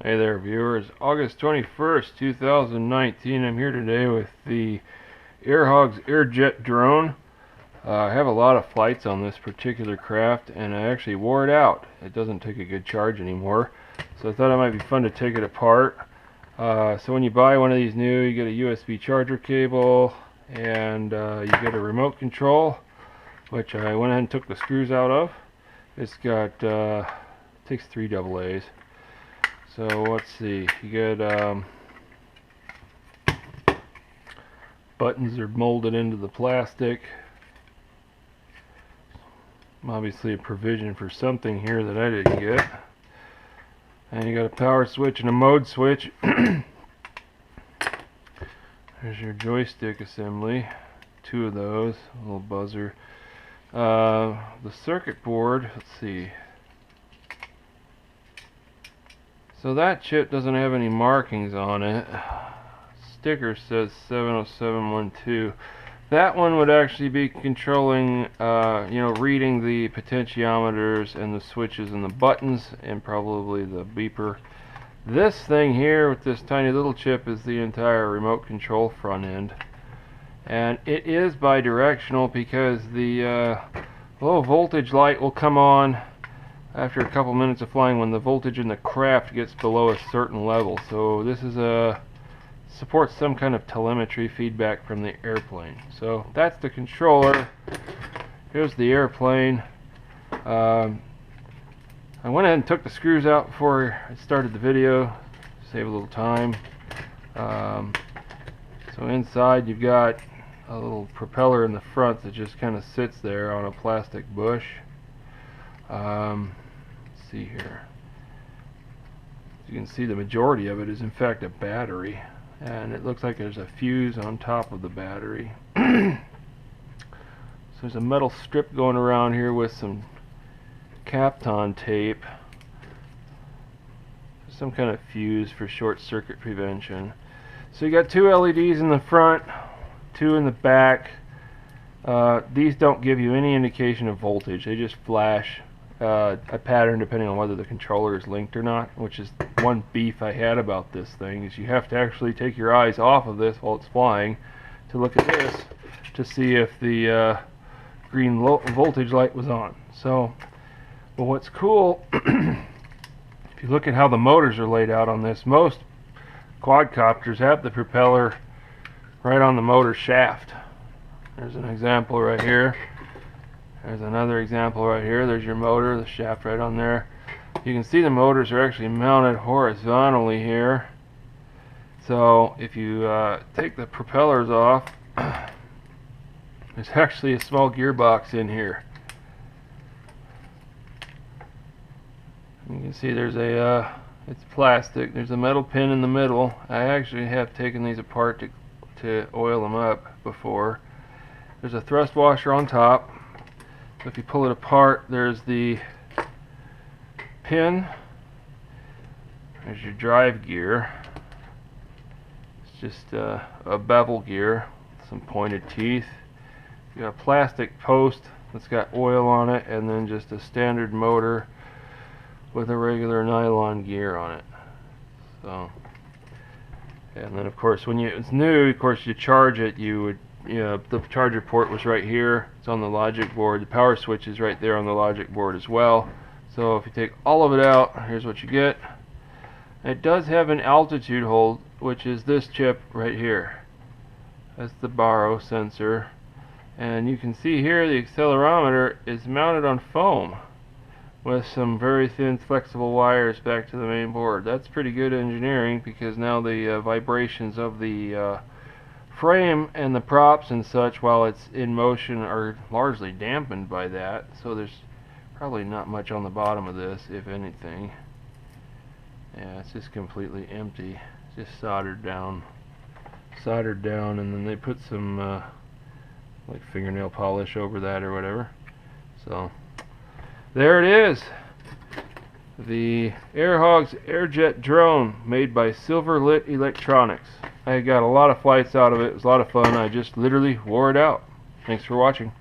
Hey there viewers, August 21st, 2019. I'm here today with the AirHogs AirJet drone. I have a lot of flights on this particular craft and I actually wore it out. It doesn't take a good charge anymore. So I thought it might be fun to take it apart. So when you buy one of these new, you get a USB charger cable and you get a remote control, which I went ahead and took the screws out of. It's got, takes 3 AA's. So let's see, you get buttons are molded into the plastic. Obviously a provision for something here that I didn't get. And you got a power switch and a mode switch. There's your joystick assembly, 2 of those, a little buzzer. The circuit board, let's see. So that chip doesn't have any markings on it. Sticker says 70712. That one would actually be controlling, reading the potentiometers and the switches and the buttons and probably the beeper. This thing here with this tiny little chip is the entire remote control front end. And it is bidirectional because the low voltage light will come on after a couple minutes of flying when the voltage in the craft gets below a certain level. So this is supports some kind of telemetry feedback from the airplane. So that's the controller. Here's the airplane. I went ahead and took the screws out before I started the video, save a little time. So inside you've got a little propeller in the front that just kind of sits there on a plastic bush. Let's see here. As you can see, the majority of it is in fact a battery, and it looks like there's a fuse on top of the battery. So there's a metal strip going around here with some Kapton tape, some kind of fuse for short circuit prevention. So you got 2 LEDs in the front, 2 in the back. These don't give you any indication of voltage. They just flash a pattern depending on whether the controller is linked or not, which is one beef I had about this thing, is you have to actually take your eyes off of this while it's flying to look at this to see if the green voltage light was on. So, but what's cool, if you look at how the motors are laid out on this, most quadcopters have the propeller right on the motor shaft. There's an example right here. There's another example right here. There's your motor, the shaft right on there. You can see the motors are actually mounted horizontally here. So if you take the propellers off, there's actually a small gearbox in here. You can see there's a, it's plastic. There's a metal pin in the middle. I actually have taken these apart to oil them up before. There's a thrust washer on top. So if you pull it apart, there's the pin. There's your drive gear. It's just a bevel gear with some pointed teeth. You got a plastic post that's got oil on it, and then just a standard motor with a regular nylon gear on it. So, and then of course when it's new, of course you charge it, the charger port was right here. It's on the logic board. The power switch is right there on the logic board as well. So if you take all of it out, here's what you get. It does have an altitude hold, which is this chip right here. That's the baro sensor. And you can see here the accelerometer is mounted on foam with some very thin flexible wires back to the main board. That's pretty good engineering, because now the vibrations of the frame and the props and such while it's in motion are largely dampened by that. So there's probably not much on the bottom of this, if anything. Yeah, it's just completely empty. It's just soldered down, and then they put some like fingernail polish over that or whatever. So there it is, the AirHogs AirJet drone made by Silverlit Electronics. I got a lot of flights out of it. It was a lot of fun. I just literally wore it out. Thanks for watching.